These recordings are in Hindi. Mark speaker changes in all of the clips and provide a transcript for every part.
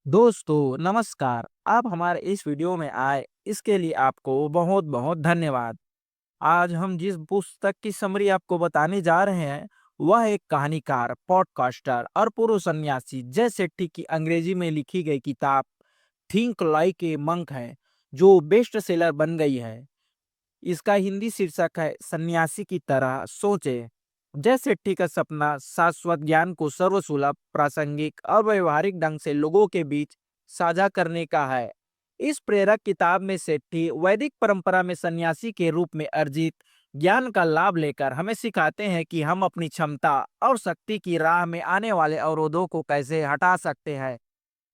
Speaker 1: दोस्तों नमस्कार। आप हमारे इस वीडियो में आए इसके लिए आपको बहुत बहुत धन्यवाद। आज हम जिस पुस्तक की समरी आपको बताने जा रहे हैं वह एक कहानीकार, पॉडकास्टर और पूर्व सन्यासी जय सेट्टी की अंग्रेजी में लिखी गई किताब थिंक लाइक ए मंक है, जो बेस्ट सेलर बन गई है। इसका हिंदी शीर्षक है सन्यासी की तरह सोचे। जय सेट्टी का सपना शाश्वत ज्ञान को सर्वसुलभ, प्रासंगिक और व्यवहारिक ढंग से लोगों के बीच साझा करने का है। इस प्रेरक किताब में सेट्टी वैदिक परंपरा में सन्यासी के रूप में अर्जित ज्ञान का लाभ लेकर हमें सिखाते हैं कि हम अपनी क्षमता और शक्ति की राह में आने वाले अवरोधों को कैसे हटा सकते हैं।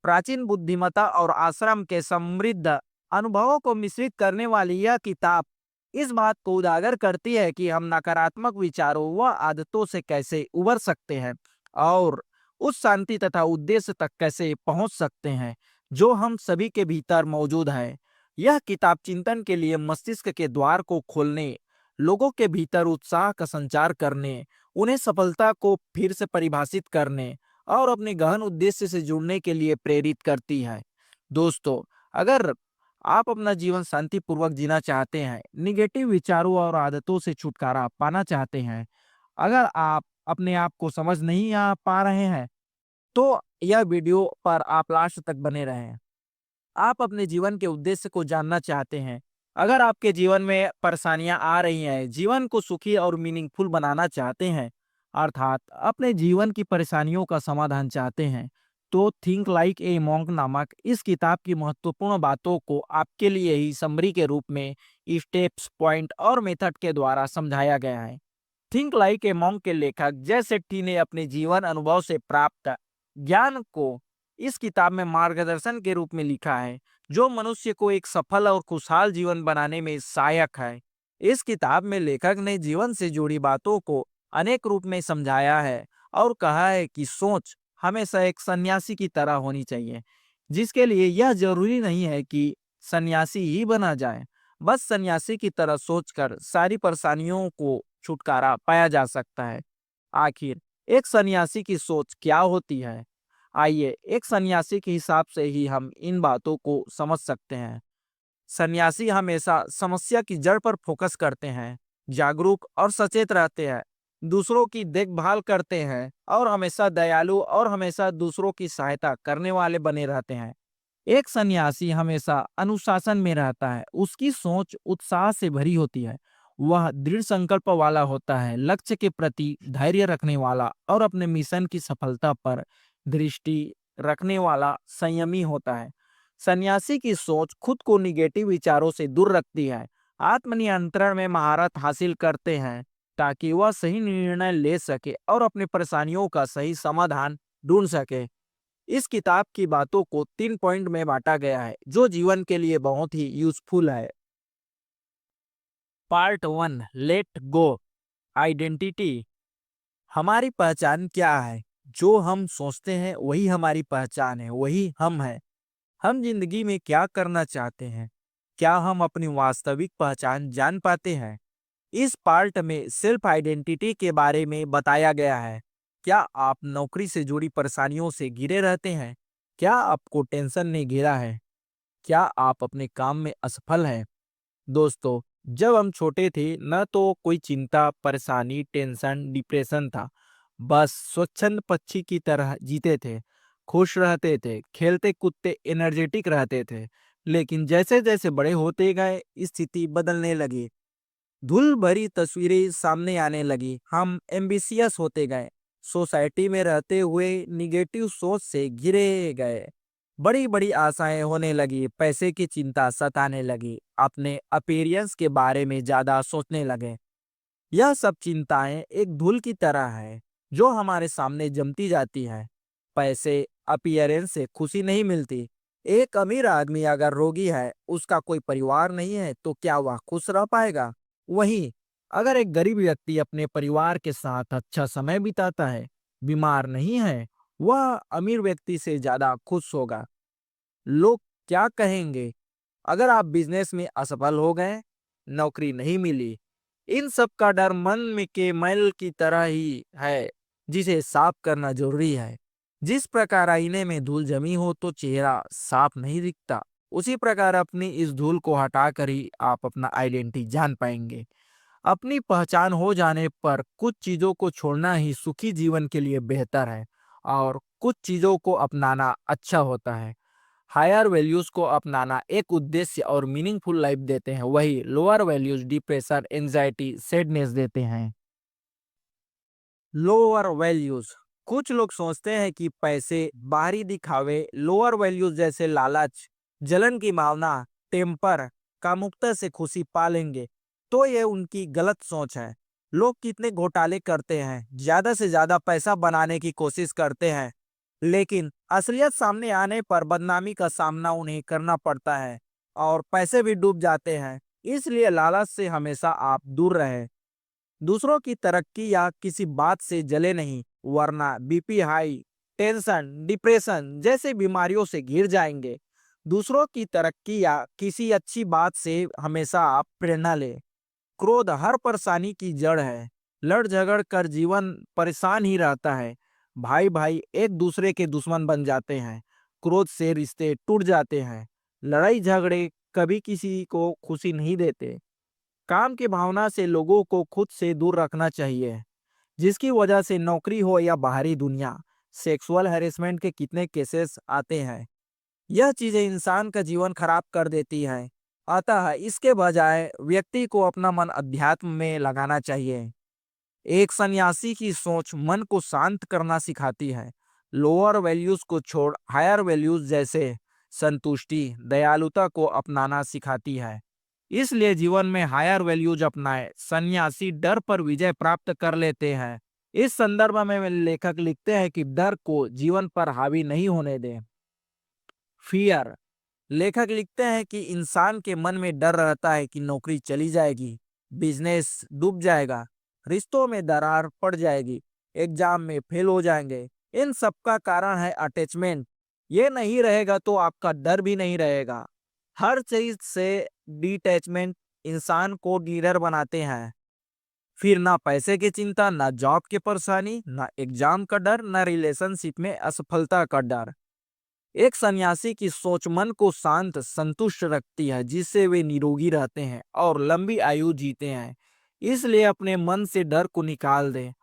Speaker 1: प्राचीन बुद्धिमत्ता और आश्रम के समृद्ध अनुभवों को मिश्रित करने वाली यह किताब इस बात को उजागर करती है कि हम नकारात्मक विचारों व आदतों से कैसे उबर सकते हैं और उस शांति तथा उद्देश्य तक कैसे पहुंच सकते हैं जो हम सभी के भीतर मौजूद है। यह किताब चिंतन के लिए मस्तिष्क के द्वार को खोलने, लोगों के भीतर उत्साह का संचार करने, उन्हें सफलता को फिर से परिभाषित करने और अपने गहन उद्देश्य से जुड़ने के लिए प्रेरित करती है। दोस्तों, अगर आप अपना जीवन शांतिपूर्वक जीना चाहते हैं, निगेटिव विचारों और आदतों से छुटकारा पाना चाहते हैं, अगर आप अपने आप को समझ नहीं आ पा रहे हैं, तो यह वीडियो पर आप लास्ट तक बने रहें। आप अपने जीवन के उद्देश्य को जानना चाहते हैं, अगर आपके जीवन में परेशानियां आ रही हैं, जीवन को सुखी और मीनिंगफुल बनाना चाहते हैं, अर्थात अपने जीवन की परेशानियों का समाधान चाहते हैं, तो थिंक लाइक ए मॉन्क नामक इस किताब की महत्वपूर्ण बातों को आपके लिए ही समरी के रूप में स्टेप्स, पॉइंट और मेथड के द्वारा समझाया गया है। थिंक लाइक ए मॉन्क के लेखक जय सेट्टी ने अपने जीवन अनुभव से प्राप्त ज्ञान को इस किताब में मार्गदर्शन के रूप में लिखा है, जो मनुष्य को एक सफल और खुशहाल जीवन बनाने में सहायक है। इस किताब में लेखक ने जीवन से जुड़ी बातों को अनेक रूप में समझाया है और कहा है कि सोच हमेशा एक सन्यासी की तरह होनी चाहिए, जिसके लिए यह जरूरी नहीं है कि सन्यासी ही बना जाए। बस सन्यासी की तरह सोचकर सारी परेशानियों को छुटकारा पाया जा सकता है। आखिर एक सन्यासी की सोच क्या होती है? आइए एक सन्यासी के हिसाब से ही हम इन बातों को समझ सकते हैं। सन्यासी हमेशा समस्या की जड़ पर फोकस करते हैं, जागरूक और सचेत रहते हैं, दूसरों की देखभाल करते हैं और हमेशा दयालु और हमेशा दूसरों की सहायता करने वाले बने रहते हैं। एक सन्यासी हमेशा अनुशासन में रहता है, उसकी सोच उत्साह से भरी होती है, वह दृढ़ संकल्प वाला होता है, लक्ष्य के प्रति धैर्य रखने वाला और अपने मिशन की सफलता पर दृष्टि रखने वाला संयमी होता है। सन्यासी की सोच खुद को निगेटिव विचारों से दूर रखती है, आत्मनियंत्रण में महारत हासिल करते हैं ताकि वह सही निर्णय ले सके और अपनी परेशानियों का सही समाधान ढूंढ सके। इस किताब की बातों को 3 पॉइंट में बांटा गया है, जो जीवन के लिए बहुत ही यूजफुल है। Part 1, let go. आइडेंटिटी। हमारी पहचान क्या है? जो हम सोचते हैं वही हमारी पहचान है, वही हम हैं। हम जिंदगी में क्या करना चाहते हैं? क्या हम अपनी वास्तविक पहचान जान पाते हैं? इस पार्ट में सेल्फ आइडेंटिटी के बारे में बताया गया है। क्या आप नौकरी से जुड़ी परेशानियों से घिरे रहते हैं? क्या आपको टेंशन ने घेरा है? क्या आप अपने काम में असफल हैं? दोस्तों, जब हम छोटे थे न तो कोई चिंता, परेशानी, टेंशन, डिप्रेशन था। बस स्वच्छंद पक्षी की तरह जीते थे, खुश रहते थे, खेलते कूदते एनर्जेटिक रहते थे। लेकिन जैसे जैसे बड़े होते गए स्थिति बदलने लगी, धूल भरी तस्वीरें सामने आने लगी। हम एम्बिशियस होते गए, सोसाइटी में रहते हुए निगेटिव सोच से घिरे गए, बड़ी बड़ी आशाएं होने लगी, पैसे की चिंता सताने लगी, अपने अपीयरेंस के बारे में ज्यादा सोचने लगे। यह सब चिंताएं एक धूल की तरह है जो हमारे सामने जमती जाती है। पैसे, अपीयरेंस से खुशी नहीं मिलती। एक अमीर आदमी अगर रोगी है, उसका कोई परिवार नहीं है, तो क्या वह खुश रह पाएगा? वहीं अगर एक गरीब व्यक्ति अपने परिवार के साथ अच्छा समय बिताता है, बीमार नहीं है, वह अमीर व्यक्ति से ज्यादा खुश होगा। लोग क्या कहेंगे अगर आप बिजनेस में असफल हो गए, नौकरी नहीं मिली? इन सब का डर मन में के मैल की तरह ही है, जिसे साफ करना जरूरी है। जिस प्रकार आईने में धूल जमी हो तो चेहरा साफ नहीं दिखता, उसी प्रकार अपनी इस धूल को हटाकर ही आप अपना आइडेंटिटी जान पाएंगे। अपनी पहचान हो जाने पर कुछ चीजों को छोड़ना ही सुखी जीवन के लिए बेहतर है और कुछ चीजों को अपनाना अच्छा होता है। हायर वैल्यूज को अपनाना एक उद्देश्य और मीनिंगफुल लाइफ देते हैं, वही lower values depression, anxiety, sadness देते हैं। लोअर वैल्यूज, कुछ लोग सोचते हैं कि पैसे, बाहरी दिखावे, लोअर वैल्यूज जैसे लालच, जलन की भावना, टेम्पर, कामुकता से खुशी पा लेंगे, तो ये उनकी गलत सोच है। लोग कितने घोटाले करते हैं, ज्यादा से ज्यादा पैसा बनाने की कोशिश करते हैं, लेकिन असलियत सामने आने पर बदनामी का सामना उन्हें करना पड़ता है और पैसे भी डूब जाते हैं। इसलिए लालच से हमेशा आप दूर रहें। दूसरों की तरक्की या किसी बात से जले नहीं, वरना बीपी हाई, टेंशन, डिप्रेशन जैसे बीमारियों से घिर जाएंगे। दूसरों की तरक्की या किसी अच्छी बात से हमेशा आप प्रेरणा लें। क्रोध हर परेशानी की जड़ है। लड़ झगड़ कर जीवन परेशान ही रहता है। भाई भाई एक दूसरे के दुश्मन बन जाते हैं। क्रोध से रिश्ते टूट जाते हैं। लड़ाई झगड़े कभी किसी को खुशी नहीं देते। काम की भावना से लोगों को खुद से दूर रखना चाहिए, जिसकी वजह से नौकरी हो या बाहरी दुनिया, सेक्सुअल हैरेसमेंट के कितने केसेस आते हैं। यह चीजें इंसान का जीवन खराब कर देती हैं। अतः इसके बजाय व्यक्ति को अपना मन अध्यात्म में लगाना चाहिए। एक सन्यासी की सोच मन को शांत करना सिखाती है। लोअर वैल्यूज को छोड़ हायर वैल्यूज जैसे संतुष्टि, दयालुता को अपनाना सिखाती है। इसलिए जीवन में हायर वैल्यूज अपनाए सन्यासी डर पर विजय प्राप्त कर लेते हैं। इस संदर्भ में लेखक लिखते हैं कि डर को जीवन पर हावी नहीं होने दें। फियर, लेखक लिखते हैं कि इंसान के मन में डर रहता है कि नौकरी चली जाएगी, बिजनेस डूब जाएगा, रिश्तों में दरार पड़ जाएगी, एग्जाम में फेल हो जाएंगे। इन सब का कारण है अटैचमेंट। ये नहीं रहेगा तो आपका डर भी नहीं रहेगा। हर चीज से डिटैचमेंट इंसान को निडर बनाते हैं। फिर ना पैसे की चिंता, ना जॉब की परेशानी, ना एग्जाम का डर, ना रिलेशनशिप में असफलता का डर। एक सन्यासी की सोच मन को शांत, संतुष्ट रखती है, जिससे वे निरोगी रहते हैं और लंबी आयु जीते हैं। इसलिए अपने मन से डर को निकाल दें।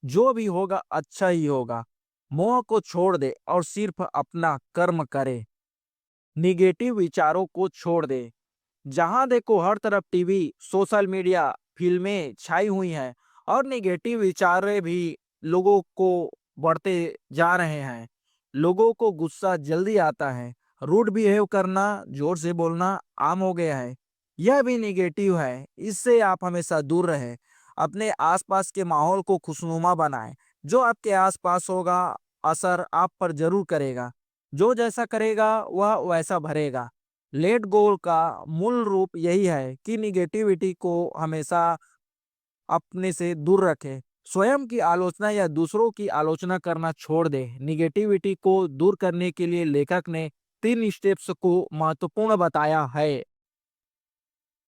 Speaker 1: जो भी होगा अच्छा ही होगा। मोह को छोड़ दे और सिर्फ अपना कर्म करे। निगेटिव विचारों को छोड़ दे। जहां देखो हर तरफ टीवी, सोशल मीडिया, फिल्में छाई हुई हैं और निगेटिव विचार भी लोगों को बढ़ते जा रहे हैं। लोगों को गुस्सा जल्दी आता है। रूड बिहेव करना, जोर से बोलना आम हो गया है। यह भी निगेटिव है। इससे आप हमेशा दूर रहें। अपने आसपास के माहौल को खुशनुमा बनाएं। जो आपके आसपास होगा असर आप पर जरूर करेगा। जो जैसा करेगा वह वैसा भरेगा। लेट गो का मूल रूप यही है कि निगेटिविटी को हमेशा अपने से दूर रखें। स्वयं की आलोचना या दूसरों की आलोचना करना छोड़ दें। निगेटिविटी को दूर करने के लिए लेखक ने 3 स्टेप्स को महत्वपूर्ण बताया है।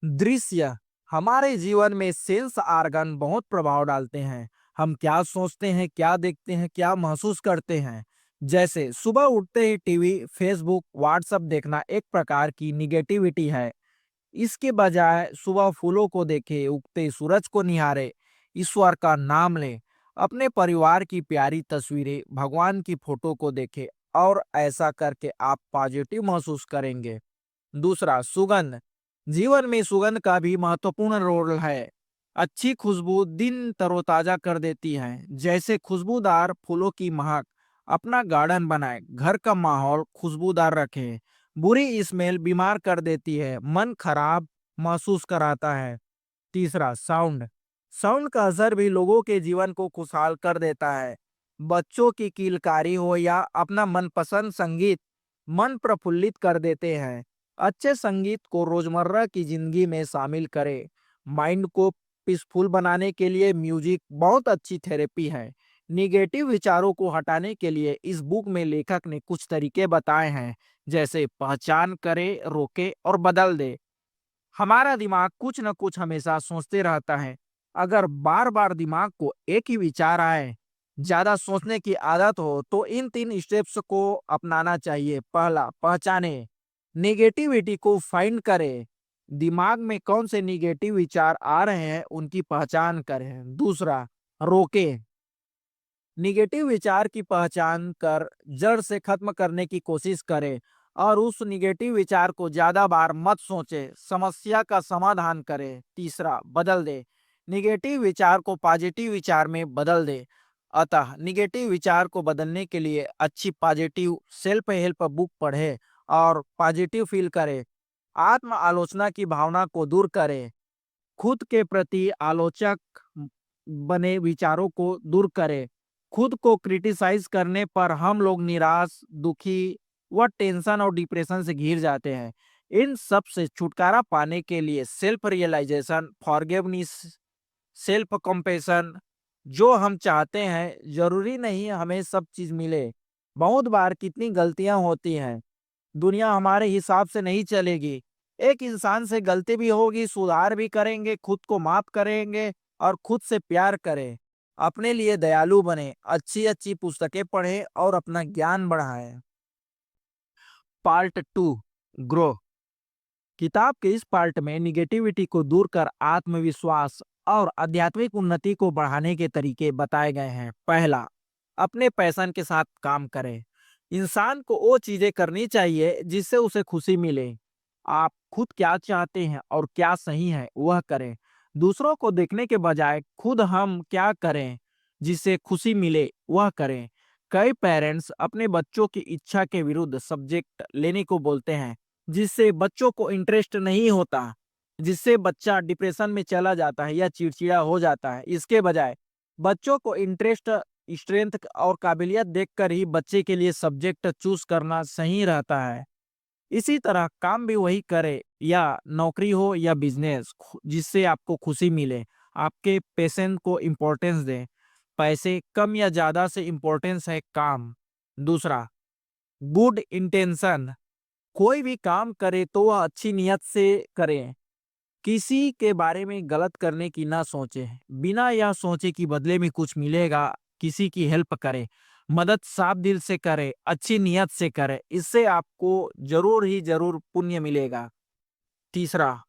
Speaker 1: दृश्य, हमारे जीवन में सेंस आर्गन बहुत प्रभाव डालते हैं। हम क्या सोचते हैं, क्या देखते हैं, क्या महसूस करते हैं। जैसे सुबह उठते ही टीवी, फेसबुक, व्हाट्सएप देखना एक प्रकार की निगेटिविटी है। इसके बजाय सुबह फूलों को देखें, उगते सूरज को निहारे, ईश्वर का नाम लें, अपने परिवार की प्यारी तस्वीरें, भगवान की फोटो को देखें और ऐसा करके आप पॉजिटिव महसूस करेंगे। दूसरा, सुगंध। जीवन में सुगंध का भी महत्वपूर्ण रोल है। अच्छी खुशबू दिन तरोताजा कर देती है। जैसे खुशबूदार फूलों की महक। अपना गार्डन बनाएं, घर का माहौल खुशबूदार रखें। बुरी स्मेल बीमार कर देती है, मन खराब महसूस कराता है। तीसरा, साउंड। साउंड का असर भी लोगों के जीवन को खुशहाल कर देता है। बच्चों की किलकारी हो या अपना मनपसंद संगीत मन प्रफुल्लित कर देते हैं। अच्छे संगीत को रोजमर्रा की जिंदगी में शामिल करें। माइंड को पीसफुल बनाने के लिए म्यूजिक बहुत अच्छी थेरेपी है। निगेटिव विचारों को हटाने के लिए इस बुक में लेखक ने कुछ तरीके बताए हैं, जैसे पहचान करे, रोके और बदल दे। हमारा दिमाग कुछ न कुछ हमेशा सोचते रहता है। अगर बार बार दिमाग को एक ही विचार आए ज्यादा सोचने की आदत हो तो इन 3 स्टेप्स को अपनाना चाहिए। पहला, पहचाने, नेगेटिविटी को फाइंड करें, दिमाग में कौन से नेगेटिव विचार आ रहे हैं उनकी पहचान करें। दूसरा, रोके, निगेटिव विचार की पहचान कर जड़ से खत्म करने की कोशिश करें और उस निगेटिव विचार को ज्यादा बार मत सोचें, समस्या का समाधान करें। तीसरा, बदल दे, निगेटिव विचार को पॉजिटिव विचार में बदल दे। अतः निगेटिव विचार को बदलने के लिए अच्छी पॉजिटिव सेल्फ हेल्प बुक पढ़े और पॉजिटिव फील करें। आत्म आलोचना की भावना को दूर करें, खुद के प्रति आलोचक बने विचारों को दूर करें। खुद को क्रिटिसाइज करने पर हम लोग निराश, दुखी व टेंशन और डिप्रेशन से घिर जाते हैं। इन सब से छुटकारा पाने के लिए self realisation, forgiveness, self compassion, जो हम चाहते हैं जरूरी नहीं हमें सब चीज मिले। बहुत बार कितनी गलतियां होती हैं, दुनिया हमारे हिसाब से नहीं चलेगी। एक इंसान से गलती भी होगी, सुधार भी करेंगे, खुद को माफ करेंगे और खुद से प्यार करें। अपने लिए दयालु बने, अच्छी अच्छी पुस्तकें पढ़ें और अपना ज्ञान बढ़ाएं। Part 2, grow. किताब के इस पार्ट में निगेटिविटी को दूर कर आत्मविश्वास और आध्यात्मिक उन्नति को बढ़ाने के तरीके बताए गए हैं। पहला, अपने पैशन के साथ काम करें। इंसान को वो चीजें करनी चाहिए जिससे उसे खुशी मिले। आप खुद क्या चाहते हैं और क्या सही है वह करें। दूसरों को देखने के बजाय खुद हम क्या करें जिससे खुशी मिले वह करें। कई पेरेंट्स अपने बच्चों की इच्छा के विरुद्ध सब्जेक्ट लेने को बोलते हैं, जिससे बच्चों को इंटरेस्ट नहीं होता, जिससे बच्चा डिप्रेशन में चला जाता है या चिड़चिड़ा हो जाता है। इसके बजाय बच्चों को इंटरेस्ट, स्ट्रेंथ और काबिलियत देखकर ही बच्चे के लिए सब्जेक्ट चूज करना सही रहता है। इसी तरह काम भी वही करे, या नौकरी हो या बिजनेस, जिससे आपको खुशी मिले। आपके पैशन को इम्पोर्टेंस दें। पैसे कम या ज्यादा से इम्पोर्टेंस है काम। दूसरा, गुड इंटेंशन, कोई भी काम करे तो वह अच्छी नियत से करें। किसी के बारे में गलत करने की ना सोचे, बिना यह सोचे कि बदले में कुछ मिलेगा। किसी की हेल्प करे, मदद साफ दिल से करे, अच्छी नियत से करे, इससे आपको जरूर ही जरूर पुण्य मिलेगा। तीसरा,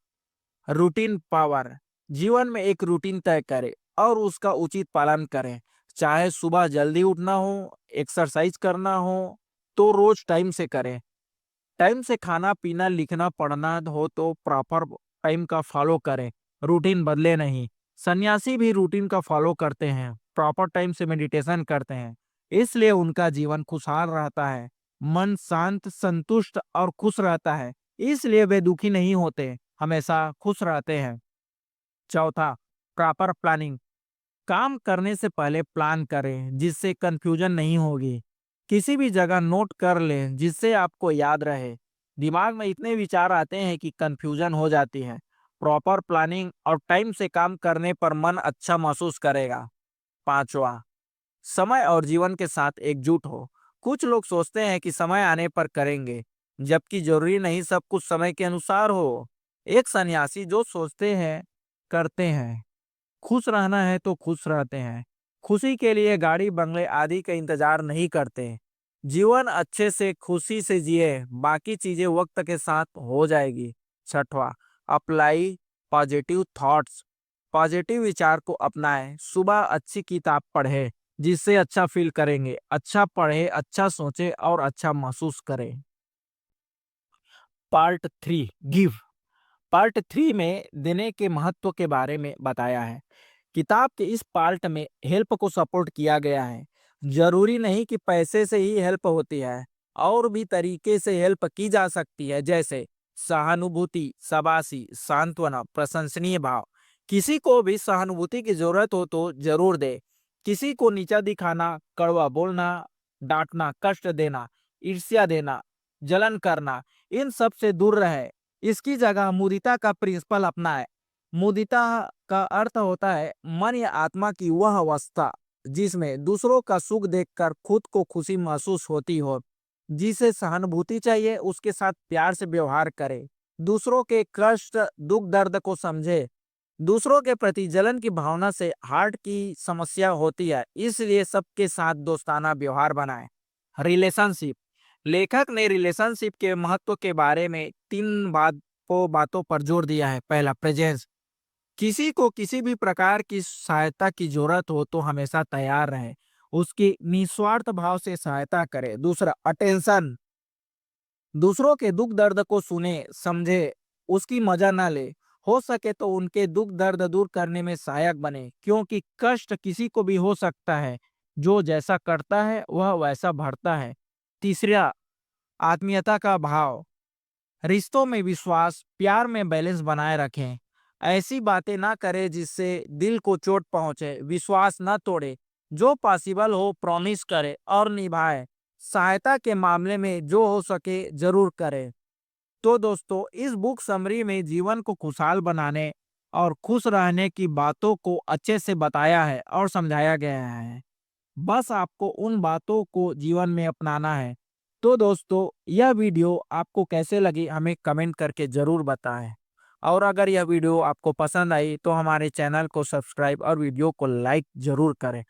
Speaker 1: रूटीन पावर, जीवन में एक रूटीन तय करें और उसका उचित पालन करें। चाहे सुबह जल्दी उठना हो, एक्सरसाइज करना हो तो रोज टाइम से करें। टाइम से खाना पीना, लिखना पढ़ना हो तो प्रॉपर टाइम का फॉलो करें, रूटीन बदले नहीं। सन्यासी भी रूटीन का फॉलो करते हैं, प्रॉपर टाइम से मेडिटेशन करते हैं, इसलिए उनका जीवन खुशहाल रहता है। मन शांत, संतुष्ट और खुश रहता है, इसलिए वे दुखी नहीं होते, हमेशा खुश रहते हैं। चौथा, प्रॉपर प्लानिंग, काम करने से पहले प्लान करें जिससे कंफ्यूजन नहीं होगी। किसी भी जगह नोट कर लें जिससे आपको याद रहे। दिमाग में इतने विचार आते हैं कि कंफ्यूजन हो जाती है। प्रॉपर प्लानिंग और टाइम से काम करने पर मन अच्छा महसूस करेगा। पांचवा, समय और जीवन के साथ एकजुट हो। कुछ लोग सोचते हैं कि समय आने पर करेंगे, जबकि जरूरी नहीं सब कुछ समय के अनुसार हो। एक सन्यासी जो सोचते हैं करते हैं, खुश रहना है तो खुश रहते हैं, खुशी के लिए गाड़ी बंगले आदि का इंतजार नहीं करते। जीवन अच्छे से खुशी से जिए, बाकी चीजें वक्त के साथ हो जाएगी। छठवा, अप्लाई पॉजिटिव थॉट्स, पॉजिटिव विचार को अपनाएं। सुबह अच्छी किताब पढ़े जिससे अच्छा फील करेंगे, अच्छा पढ़े, अच्छा सोचे और अच्छा महसूस करें। Part 3, give. पार्ट 3 में देने के महत्व के बारे में बताया है। किताब के इस पार्ट में हेल्प को सपोर्ट किया गया है। जरूरी नहीं कि पैसे से ही हेल्प होती है, और भी तरीके से हेल्प की जा सकती है, जैसे सहानुभूति, शाबाशी, सांत्वना, प्रशंसनीय भाव। किसी को भी सहानुभूति की जरूरत हो तो जरूर दे। किसी को नीचा दिखाना, कड़वा बोलना, डांटना, कष्ट देना, ईर्ष्या देना, जलन करना, इन सब से दूर रहे। इसकी जगह मुदिता का प्रिंसिपल अपनाए। मुदिता का अर्थ होता है मन या आत्मा की वह अवस्था जिसमें दूसरों का सुख देखकर खुद को खुशी महसूस होती हो। जिसे सहानुभूति चाहिए उसके साथ प्यार से व्यवहार करे, दूसरों के कष्ट दुख दर्द को समझे, दूसरों के प्रति जलन की भावना से हार्ट की समस्या होती है, इसलिए सबके साथ दोस्ताना व्यवहार बनाएं। रिलेशनशिप। लेखक ने रिलेशनशिप के महत्व के बारे में तीन बातों पर जोर दिया है। पहला, प्रेजेंस। किसी को किसी भी प्रकार की सहायता की जरूरत हो तो हमेशा तैयार रहे, उसकी निस्वार्थ भाव से सहायता करें। दूसरा, अटेंशन। दूसरों के दुख दर्द को सुने, समझे, उसकी मजा ना ले। हो सके तो उनके दुख दर्द दूर करने में सहायक बने, क्योंकि कष्ट किसी को भी हो सकता है। जो जैसा करता है वह वैसा भरता है। तीसरा, आत्मीयता का भाव। रिश्तों में विश्वास, प्यार में बैलेंस बनाए रखें। ऐसी बातें ना करें जिससे दिल को चोट पहुंचे। विश्वास न तोड़े। जो पॉसिबल हो प्रॉमिस करे और निभाए। सहायता के मामले में जो हो सके जरूर करें। तो दोस्तों, इस बुक समरी में जीवन को खुशहाल बनाने और खुश रहने की बातों को अच्छे से बताया है और समझाया गया है। बस आपको उन बातों को जीवन में अपनाना है। तो दोस्तों, यह वीडियो आपको कैसे लगी हमें कमेंट करके ज़रूर बताएं। और अगर यह वीडियो आपको पसंद आई तो हमारे चैनल को सब्सक्राइब और वीडियो को लाइक ज़रूर करें।